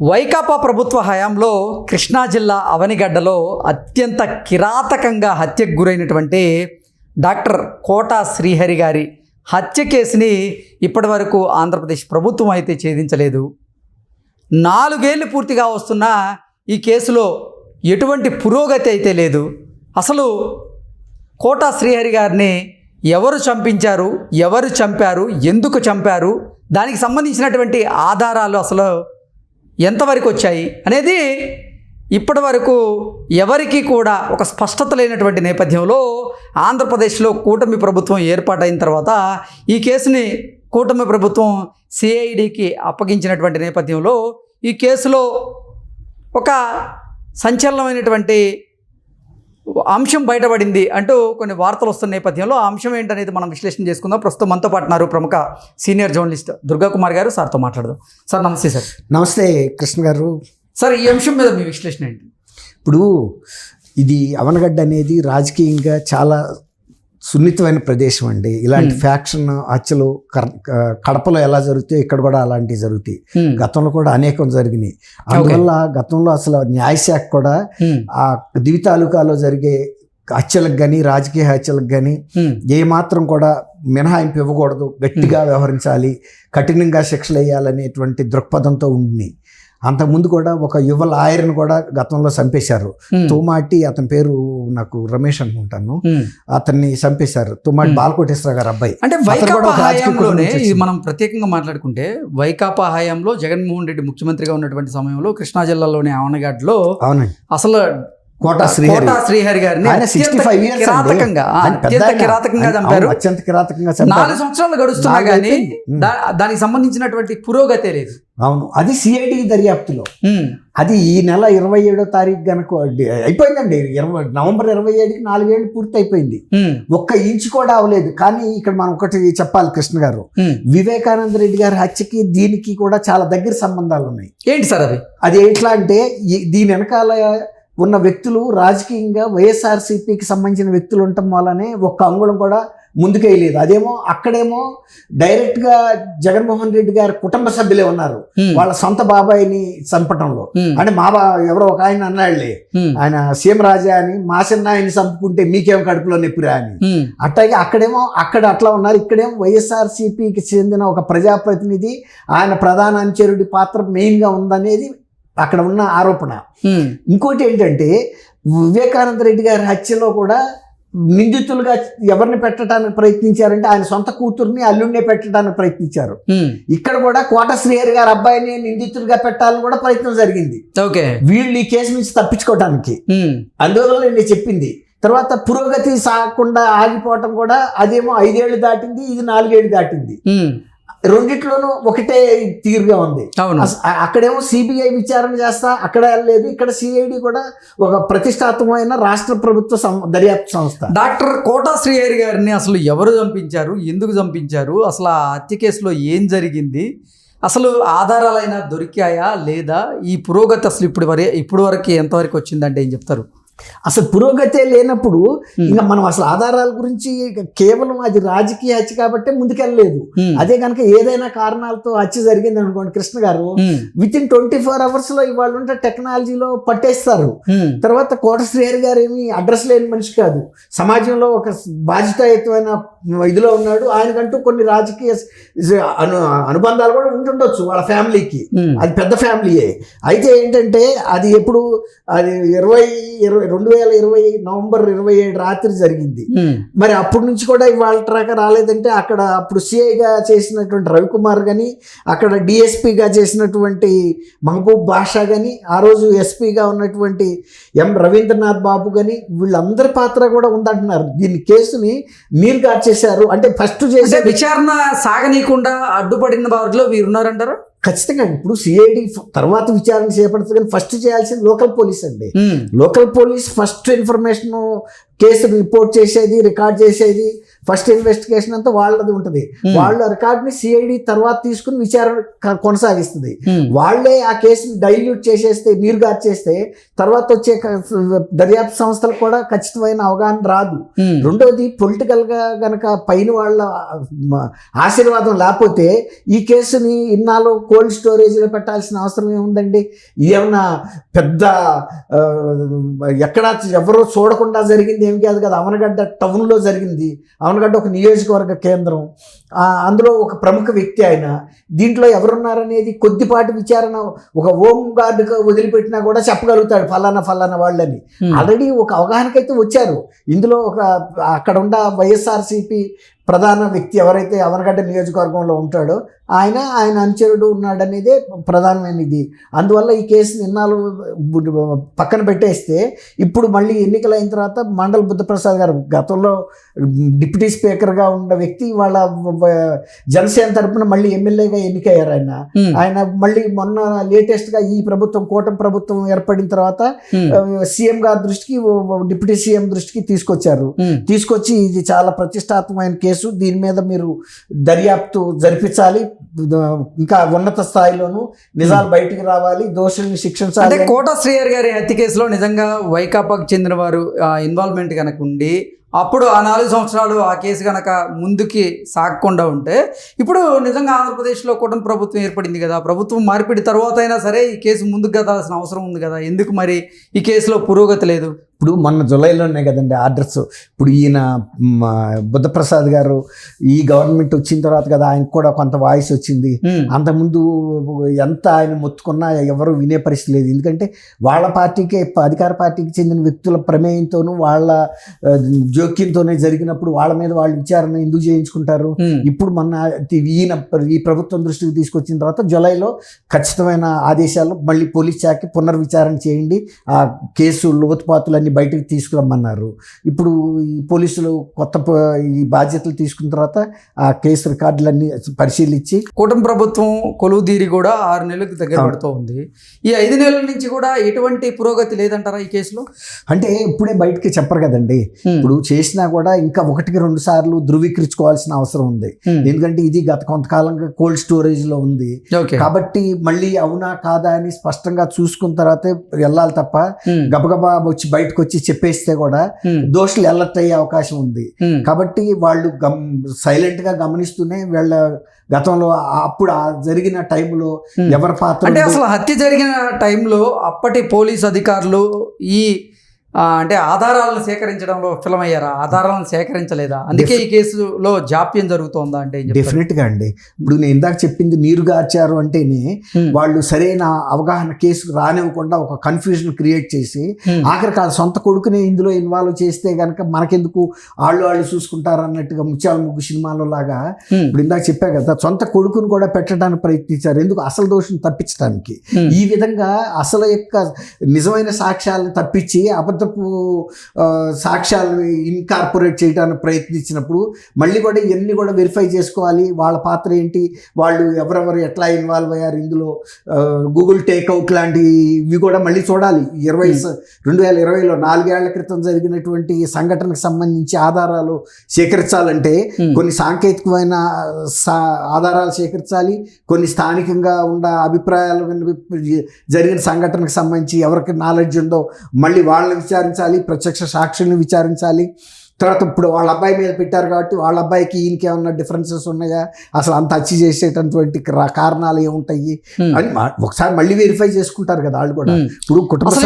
వైకాపా ప్రభుత్వ హయాంలో కృష్ణా జిల్లా అవనిగడ్డలో అత్యంత కిరాతకంగా హత్యకు గురైనటువంటి డాక్టర్ కోటా శ్రీహరి గారి హత్య కేసుని ఇప్పటివరకు ఆంధ్రప్రదేశ్ ప్రభుత్వం అయితే ఛేదించలేదు. 4 ఏళ్ళు పూర్తిగా వస్తున్న ఈ కేసులో ఎటువంటి పురోగతి అయితే లేదు. అసలు కోటా శ్రీహరి గారిని ఎవరు చంపించారు, ఎవరు చంపారు, ఎందుకు చంపారు, దానికి సంబంధించినటువంటి ఆధారాలు అసలు ఎంతవరకు వచ్చాయి అనేది ఇప్పటి వరకు ఎవరికి కూడా ఒక స్పష్టత లేనటువంటి నేపథ్యంలో ఆంధ్రప్రదేశ్లో కూటమి ప్రభుత్వం ఏర్పాటైన తర్వాత ఈ కేసుని కూటమి ప్రభుత్వం సిఐడికి అప్పగించినటువంటి నేపథ్యంలో ఈ కేసులో ఒక సంచలనమైనటువంటి అంశం బయటపడింది అంటూ కొన్ని వార్తలు వస్తున్న నేపథ్యంలో ఆ అంశం ఏంటనేది మనం విశ్లేషణ చేసుకుందాం. ప్రస్తుతం మనతో పాటున్నారు ప్రముఖ సీనియర్ జర్నలిస్ట్ దుర్గా కుమార్ గారు. సార్తో మాట్లాడదాం. సార్ నమస్తే. సార్ నమస్తే కృష్ణ గారు. సార్ ఈ అంశం మీద మీ విశ్లేషణ ఏంటి? ఇప్పుడు ఇది అవనగడ్డ అనేది రాజకీయంగా చాలా సున్నితమైన ప్రదేశం అండి. ఇలాంటి ఫ్యాక్షన్ హత్యలు కడపలో ఎలా జరుగుతాయి ఇక్కడ కూడా అలాంటివి జరుగుతాయి. గతంలో కూడా అనేకం జరిగినాయి. అందువల్ల గతంలో అసలు న్యాయశాఖ కూడా ఆ దివి తాలూకాలో జరిగే హత్యలకు కానీ రాజకీయ హత్యలకు కానీ ఏమాత్రం కూడా మినహాయింపు ఇవ్వకూడదు, గట్టిగా వ్యవహరించాలి, కఠినంగా శిక్షలు వేయాలనేటువంటి దృక్పథంతో ఉండి అంతకుముందు కూడా ఒక యువ లాయర్ని కూడా గతంలో చంపేశారు. తోమాటి అతని పేరు నాకు రమేష్ అనుకుంటాను, అతన్ని చంపేశారు. తోమాటి బాలకోటేశ్వర గారు అబ్బాయి. అంటే వైకాపా హయాంలోనే ఇది మనం ప్రత్యేకంగా మాట్లాడుకుంటే వైకాపా హయాంలో జగన్మోహన్ రెడ్డి ముఖ్యమంత్రిగా ఉన్నటువంటి సమయంలో కృష్ణా జిల్లాలోని అవనగడ్డలో అవునండి అసలు కోటా శ్రీహరి గారిని కిరాతకంగా చంపారు. అత్యంత కిరాతకంగా 4 సంవత్సరాలు గడుస్తున్నా కానీ దానికి సంబంధించినటువంటి పురోగతి లేదు. అవును, అది సిఐడి దర్యాప్తులో అది ఈ నెల 27వ తారీఖు కనుక అయిపోయిందండి. నవంబర్ 27కి 4 ఏళ్ళు పూర్తి అయిపోయింది. ఒక్క ఇంచు కూడా అవ్వలేదు. కానీ ఇక్కడ మనం ఒకటి చెప్పాలి కృష్ణ గారు, వివేకానంద రెడ్డి గారి హత్యకి దీనికి కూడా చాలా దగ్గర సంబంధాలు ఉన్నాయి. ఏంటి సార్ అవి? అది ఎట్లా అంటే దీని వెనకాల ఉన్న వ్యక్తులు రాజకీయంగా వైఎస్ఆర్సీపీకి సంబంధించిన వ్యక్తులు ఉండటం వల్లనే ఒక్క అంగుళం కూడా ముందుకేయలేదు. అదేమో అక్కడేమో డైరెక్ట్గా జగన్మోహన్ రెడ్డి గారి కుటుంబ సభ్యులే ఉన్నారు వాళ్ళ సొంత బాబాయిని చంపటంలో. అంటే ఎవరో ఒక ఆయన అన్నాళ్లే, ఆయన సీఎం రాజా అని మా చిన్నాయన్ని చంపుకుంటే మీకేం కడుపులో నొప్పిరా అని. అట్లాగే అక్కడ అట్లా ఉన్నారు. ఇక్కడేమో వైఎస్ఆర్సీపీకి చెందిన ఒక ప్రజాప్రతినిధి, ఆయన ప్రధాన అనుచరుడి పాత్ర మెయిన్గా ఉందనేది అక్కడ ఉన్న ఆరోపణ. ఇంకోటి ఏంటంటే వివేకానంద రెడ్డి గారి హత్యలో కూడా నిందితులుగా ఎవరిని పెట్టడానికి ప్రయత్నించారంటే ఆయన సొంత కూతుర్ని అల్లుడినే పెట్టడానికి ప్రయత్నించారు. ఇక్కడ కూడా కోట శ్రీహరి గారి అబ్బాయిని నిందితులుగా పెట్టాలని కూడా ప్రయత్నం జరిగింది. వీళ్ళు ఈ కేసు నుంచి తప్పించుకోవడానికి. అందువల్ల నేను చెప్పింది తర్వాత పురోగతి సాగకుండా ఆగిపోవటం కూడా అదేమో 5 ఏళ్ళు దాటింది, ఇది 4 ఏళ్ళు దాటింది. రెండిట్లోనూ ఒకటే తీరుగా ఉంది. అక్కడేమో సిబిఐ విచారణ చేస్తా అక్కడ వెళ్ళలేదు, ఇక్కడ సిఐడి కూడా ఒక ప్రతిష్టాత్మకమైన రాష్ట్ర ప్రభుత్వ దర్యాప్తు సంస్థ. డాక్టర్ కోటా శ్రీహరి గారిని అసలు ఎవరు చంపించారు, ఎందుకు చంపించారు, అసలు ఆ హత్య కేసులో ఏం జరిగింది, అసలు ఆధారాలైనా దొరికాయా లేదా, ఈ పురోగతి అసలు ఇప్పుడు వరకు ఎంతవరకు వచ్చిందంటే ఏం చెప్తారు? అసలు పురోగతే లేనప్పుడు ఇంకా మనం అసలు ఆధారాల గురించి కేవలం అది రాజకీయ హత్య కాబట్టి ముందుకెళ్ళలేదు. అదే కనుక ఏదైనా కారణాలతో హత్య జరిగింది అనుకోండి కృష్ణ గారు, వితిన్ 24 hours లో ఇవాళ ఉంటే టెక్నాలజీలో పట్టేస్తారు. తర్వాత కోట శ్రీహరి గారు ఏమి అడ్రస్ లేని మనిషి కాదు, సమాజంలో ఒక బాధ్యతాయుతమైన ఇదిలో ఉన్నాడు. ఆయనకంటూ కొన్ని రాజకీయ అనుబంధాలు కూడా ఉంటుండొచ్చు వాళ్ళ ఫ్యామిలీకి, అది పెద్ద ఫ్యామిలీయే. అయితే ఏంటంటే అది ఎప్పుడు అది 2020 నవంబర్ 27 రాత్రి జరిగింది. మరి అప్పటి నుంచి కూడా ఇవాళ ట్రాక రాలేదంటే అక్కడ అప్పుడు సిఐగా చేసినటువంటి రవికుమార్ కానీ, అక్కడ డిఎస్పీగా చేసినటువంటి మహబూబ్ బాషా కానీ, ఆ రోజు ఎస్పీగా ఉన్నటువంటి ఎం రవీంద్రనాథ్ బాబు కానీ, వీళ్ళందరి పాత్ర కూడా ఉందంటున్నారు. దీని కేసుని నీరు గార్చేశారు. అంటే ఫస్ట్ చేసే విచారణ సాగనీయకుండా అడ్డుపడిన వారిలో వీరున్నారంటారా? ఖచ్చితంగా. ఇప్పుడు సిఐడి తర్వాత విచారణ చేపడుతుంది, కానీ ఫస్ట్ చేయాల్సింది లోకల్ పోలీస్ అండి. Local police first information case report చేసేది, రికార్డ్ చేసేది, ఫస్ట్ ఇన్వెస్టిగేషన్ అంతా వాళ్ళది ఉంటుంది. వాళ్ళు ఆ రికార్డ్ని సిఐడి తర్వాత తీసుకుని విచారణ కొనసాగిస్తుంది. వాళ్ళే ఆ కేసుని డైల్యూట్ చేసేస్తే, నీరుగార్చేస్తే తర్వాత వచ్చే దర్యాప్తు సంస్థలకు కూడా ఖచ్చితమైన అవగాహన రాదు. రెండోది పొలిటికల్గా గనక పైన వాళ్ళ ఆశీర్వాదం లేకపోతే ఈ కేసుని ఇన్నాళ్ళు కోల్డ్ స్టోరేజ్లో పెట్టాల్సిన అవసరం ఏముందండి? ఏమన్నా పెద్ద ఎక్కడ ఎవరో చూడకుండా జరిగింది ఏమి కాదు కదా. అవనగడ్డ టౌన్లో జరిగింది. అవనగడ్డ ఒక నియోజకవర్గ కేంద్రం, అందులో ఒక ప్రముఖ వ్యక్తి ఆయన. దీంట్లో ఎవరున్నారనేది కొద్దిపాటి విచారణ ఒక హోమ్ గార్డుగా వదిలిపెట్టినా కూడా చెప్పగలుగుతాడు ఫలానా వాళ్ళని. ఆల్రెడీ ఒక అవగాహనకైతే వచ్చారు. ఇందులో ఒక అక్కడ ఉన్న వైఎస్ఆర్సీపీ ప్రధాన వ్యక్తి ఎవరైతే అవనగడ్డ నియోజకవర్గంలో ఉంటాడో ఆయన అనుచరుడు ఉన్నాడనేదే ప్రధానమైనది. అందువల్ల ఈ కేసుని ఇన్నాళ్ళు పక్కన పెట్టేస్తే ఇప్పుడు మళ్ళీ ఎన్నికలైన తర్వాత మండల బుద్ధప్రసాద్ గారు గతంలో డిప్యూటీ స్పీకర్గా ఉన్న వ్యక్తి వాళ్ళ జనసేన తరపున మళ్ళీ ఎమ్మెల్యేగా ఎన్నికయ్యారు. ఆయన మళ్ళీ మొన్న లేటెస్ట్గా ఈ ప్రభుత్వం కూటమి ప్రభుత్వం ఏర్పడిన తర్వాత సీఎం గారి దృష్టికి, డిప్యూటీ సీఎం దృష్టికి తీసుకొచ్చి ఇది చాలా ప్రతిష్టాత్మకమైన కేసు, దీని మీద మీరు దర్యాప్తు జరిపించాలి, ఇంకా ఉన్నత స్థాయిలోనూ నిజాలు బయటికి రావాలి, దోషుల్ని శిక్షించాలి. అంటే కోట శ్రీహరి గారి హత్య కేసులో నిజంగా వైకాపాకు చెందిన వారు ఇన్వాల్వ్మెంట్ కనుక ఉండి అప్పుడు ఆ 4 సంవత్సరాలు ఆ కేసు కనుక ముందుకి సాగకుండా ఉంటే ఇప్పుడు నిజంగా ఆంధ్రప్రదేశ్లో కూటమి ప్రభుత్వం ఏర్పడింది కదా, ప్రభుత్వం మార్పిడి తర్వాత అయినా సరే ఈ కేసు ముందుకు కదాల్సిన అవసరం ఉంది కదా, ఎందుకు మరి ఈ కేసులో పురోగతి లేదు? ఇప్పుడు మొన్న జూలైలోనే కదండి ఆర్డర్స్. ఇప్పుడు ఈయన బుద్ధప్రసాద్ గారు ఈ గవర్నమెంట్ వచ్చిన తర్వాత కదా ఆయనకు కూడా కొంత వాయిస్ వచ్చింది. అంతకుముందు ఎంత ఆయన మొత్తుకున్నా ఎవరు వినే పరిస్థితి లేదు. ఎందుకంటే వాళ్ళ పార్టీకే, అధికార పార్టీకి చెందిన వ్యక్తుల ప్రమేయంతోనూ వాళ్ళ జోక్యంతోనే జరిగినప్పుడు వాళ్ళ మీద వాళ్ళు విచారణ ఎందుకు చేయించుకుంటారు? ఇప్పుడు ఈ ప్రభుత్వం దృష్టికి తీసుకొచ్చిన తర్వాత జూలైలో ఖచ్చితమైన ఆదేశాలు, మళ్ళీ పోలీస్ శాఖకి పునర్విచారణ చేయండి, ఆ కేసు లోతుపాతులన్నీ బయటకు తీసుకురమ్మన్నారు. ఇప్పుడు ఈ పోలీసులు ఈ బాధ్యతలు తీసుకున్న తర్వాత ఆ కేసు రికార్డులన్నీ పరిశీలించి, కూటమి ప్రభుత్వం కొలువుదీరి కూడా 6 నెలలకు దగ్గర పడుతూ ఉంది. ఈ 5 నెలల నుంచి కూడా ఎటువంటి పురోగతి లేదంటారా ఈ కేసులో? అంటే ఇప్పుడే బయటకి చెప్పరు కదండి. ఇప్పుడు చేసినా కూడా ఇంకా 1-2 సార్లు ధృవీకరించుకోవాల్సిన అవసరం ఉంది. ఎందుకంటే ఇది గత కొంతకాలంగా కోల్డ్ స్టోరేజ్ లో ఉంది కాబట్టి మళ్ళీ అవునా కాదా అని స్పష్టంగా చూసుకున్న తర్వాతే వెళ్ళాలి తప్ప గబగబా బయటకు వచ్చి చెప్పేస్తే కూడా దోషులు అలర్ట్ అయ్యే అవకాశం ఉంది. కాబట్టి వాళ్ళు సైలెంట్ గా గమనిస్తూనే వీళ్ళ గతంలో అప్పుడు జరిగిన టైంలో ఎవరి పాత్ర, అంటే అసలు హత్య జరిగిన టైంలో అప్పటి పోలీస్ అధికారులు ఈ అంటే ఆధారాలను సేకరించడంలో విఫలమయ్యారా? ఆధారాలను సేకరించలేదా? అందుకే ఈ కేసులో జాప్యం జరుగుతోందా? అంటే డెఫినెట్గా అండి. ఇప్పుడు నేను ఇందాక చెప్పింది నీరుగార్చారు అంటేనే వాళ్ళు సరైన అవగాహన కేసుకు రానివ్వకుండా ఒక కన్ఫ్యూజన్ క్రియేట్ చేసి ఆఖరికి వాళ్ళ సొంత కొడుకునే ఇందులో ఇన్వాల్వ్ చేస్తే కనుక మనకెందుకు వాళ్ళు చూసుకుంటారు అన్నట్టుగా ముత్యాల ముగ్గు సినిమాలో లాగా ఇప్పుడు ఇందాక చెప్పా కదా, సొంత కొడుకును కూడా పెట్టడానికి ప్రయత్నించారు. ఎందుకు? అసలు దోషం తప్పించడానికి. ఈ విధంగా అసలు యొక్క నిజమైన సాక్ష్యాలను తప్పించి అబద్ధపు సాక్ష్యాలను ఇన్కార్పొరేట్ చేయడానికి ప్రయత్నించినప్పుడు మళ్ళీ కూడా ఇవన్నీ కూడా వెరిఫై చేసుకోవాలి. వాళ్ళ పాత్ర ఏంటి, వాళ్ళు ఎవరెవరు ఎట్లా ఇన్వాల్వ్ అయ్యారు ఇందులో, గూగుల్ టేక్అవుట్ లాంటివి కూడా మళ్ళీ చూడాలి. 2020లో 4 ఏళ్ల క్రితం జరిగినటువంటి సంఘటనకు సంబంధించి ఆధారాలు సేకరించాలంటే కొన్ని సాంకేతికమైన ఆధారాలు సేకరించాలి, కొన్ని స్థానికంగా ఉన్న అభిప్రాయాలు, జరిగిన సంఘటనకు సంబంధించి ఎవరికి నాలెడ్జ్ ఉందో మళ్ళీ వాళ్ళని విచారించాలి, ప్రత్యక్ష సాక్షుల్ని విచారించాలి. తర్వాత ఇప్పుడు వాళ్ళ అబ్బాయి మీద పెట్టారు కాబట్టి వాళ్ళ అబ్బాయికి ఈయనకి ఏమన్నా డిఫరెన్సెస్ ఉన్నాయా, అసలు అంత హత్య చేసేటటువంటి కారణాలు ఏముంటాయి అని ఒకసారి మళ్ళీ వెరిఫై చేసుకుంటారు కదా వాళ్ళు కూడా.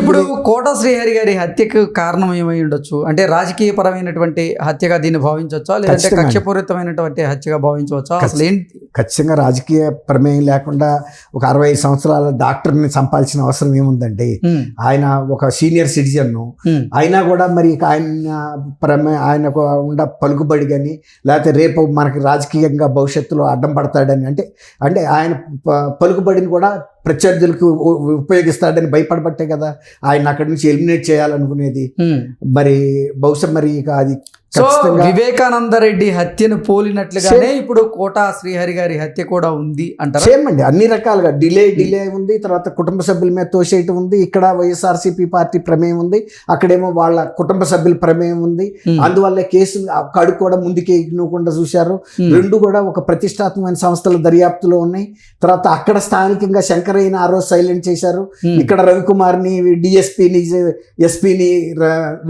ఇప్పుడు కోట శ్రీహరి గారి హత్యకు కారణం ఏమై ఉండొచ్చు? అంటే రాజకీయ పరమైనటువంటి హత్యగా దీన్ని భావించవచ్చా, లేదంటే కక్షపూరితమైనటువంటి హత్యగా భావించవచ్చా? అసలు ఏంటి? ఖచ్చితంగా రాజకీయ ప్రమేయం లేకుండా ఒక 65 సంవత్సరాల డాక్టర్ని చంపాల్సిన అవసరం ఏముందండి? ఆయన ఒక సీనియర్ సిటిజన్ అయినా కూడా మరి ఆయనకు ఉండ పలుకుబడి కానీ లేకపోతే రేపు మనకి రాజకీయంగా భవిష్యత్తులో అడ్డం పడతాడని అంటే ఆయన పలుకుబడిని కూడా ప్రత్యర్థులకు ఉపయోగిస్తాడని భయపడబట్టే కదా ఆయన అక్కడి నుంచి ఎలిమినేట్ చేయాలనుకునేది. మరి బహుశా మరి ఇక అది సో వివేకానంద రెడ్డి హత్యను పోలినట్లుగానే ఇప్పుడు కోటా శ్రీహరి గారి హత్య కూడా ఉంది అంటారు. సేమ్ అండి, అన్ని రకాలుగా డిలే ఉంది, తర్వాత కుటుంబ సభ్యుల మీద తోసేయటం ఉంది, ఇక్కడ వైఎస్ఆర్సీపీ పార్టీ ప్రమేయం ఉంది, అక్కడేమో వాళ్ళ కుటుంబ సభ్యుల ప్రమేయం ఉంది. అందువల్ల కేసు కడుగు కూడా ముందుకే ఇవ్వకుండా చూశారు. రెండు కూడా ఒక ప్రతిష్టాత్మకమైన సంస్థల దర్యాప్తులో ఉన్నాయి. తర్వాత అక్కడ స్థానికంగా శంకరయ్యని ఆ రోజు సైలెంట్ చేశారు, ఇక్కడ రవికుమార్ని డిఎస్పీని ఎస్పీని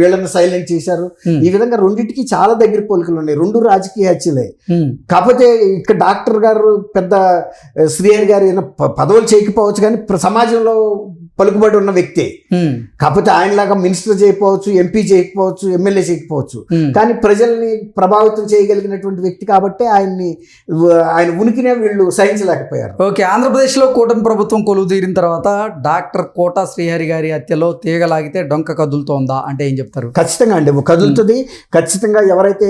వీళ్ళని సైలెంట్ చేశారు. ఈ విధంగా రెండింటికి చాలా దగ్గర పోలికలు ఉన్నాయి. రెండు రాజకీయ హత్యలే. కాకపోతే ఇక్కడ డాక్టర్ గారు పెద్ద శ్రీహరి గారు పదవులు చేయకపోవచ్చు, కానీ సమాజంలో పలుకుబడి ఉన్న వ్యక్తే. కాకపోతే ఆయనలాగా మినిస్టర్ చేయకపోవచ్చు, ఎంపీ చేయకపోవచ్చు, ఎమ్మెల్యే చేయకపోవచ్చు, కానీ ప్రజల్ని ప్రభావితం చేయగలిగినటువంటి వ్యక్తి కాబట్టి ఆయన ఉనికినే వీళ్ళు సహించలేకపోయారు. ఓకే, ఆంధ్రప్రదేశ్లో కూటమి ప్రభుత్వం కొలువు తీరిన తర్వాత డాక్టర్ కోటా శ్రీహరి గారి హత్యలో తీగలాగితే డొంక కదులుతోందా అంటే ఏం చెప్తారు? ఖచ్చితంగా అండి, కదులుతుంది. ఖచ్చితంగా ఎవరైతే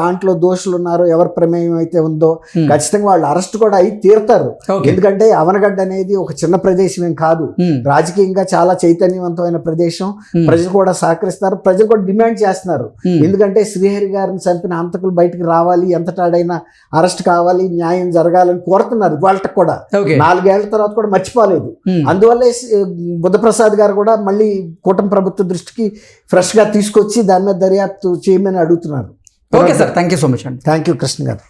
దాంట్లో దోషులు ఉన్నారో, ఎవరి ప్రమేయం అయితే ఉందో, ఖచ్చితంగా వాళ్ళు అరెస్ట్ కూడా అయి తీరుతారు. ఎందుకంటే అవనగడ్డ అనేది ఒక చిన్న ప్రదేశం ఏం కాదు, రాజకీయంగా చాలా చైతన్యవంతమైన ప్రదేశం. ప్రజలు కూడా సహకరిస్తారు, ప్రజలు కూడా డిమాండ్ చేస్తున్నారు. ఎందుకంటే శ్రీహరి గారిని చంపిన హంతకులు బయటకు రావాలి, ఎంతటాడైనా అరెస్ట్ కావాలి, న్యాయం జరగాలని కోరుతున్నారు. వాళ్ళకి కూడా 4 ఏళ్ల తర్వాత కూడా మర్చిపోలేదు. అందువల్లే బుద్ధప్రసాద్ గారు కూడా మళ్ళీ కూటమి ప్రభుత్వ దృష్టికి ఫ్రెష్ గా తీసుకొచ్చి దాని మీద దర్యాప్తు చేయమని అడుగుతున్నారు. Okay sir, thank you so much అండి. థ్యాంక్ యూ కృష్ణ గారు.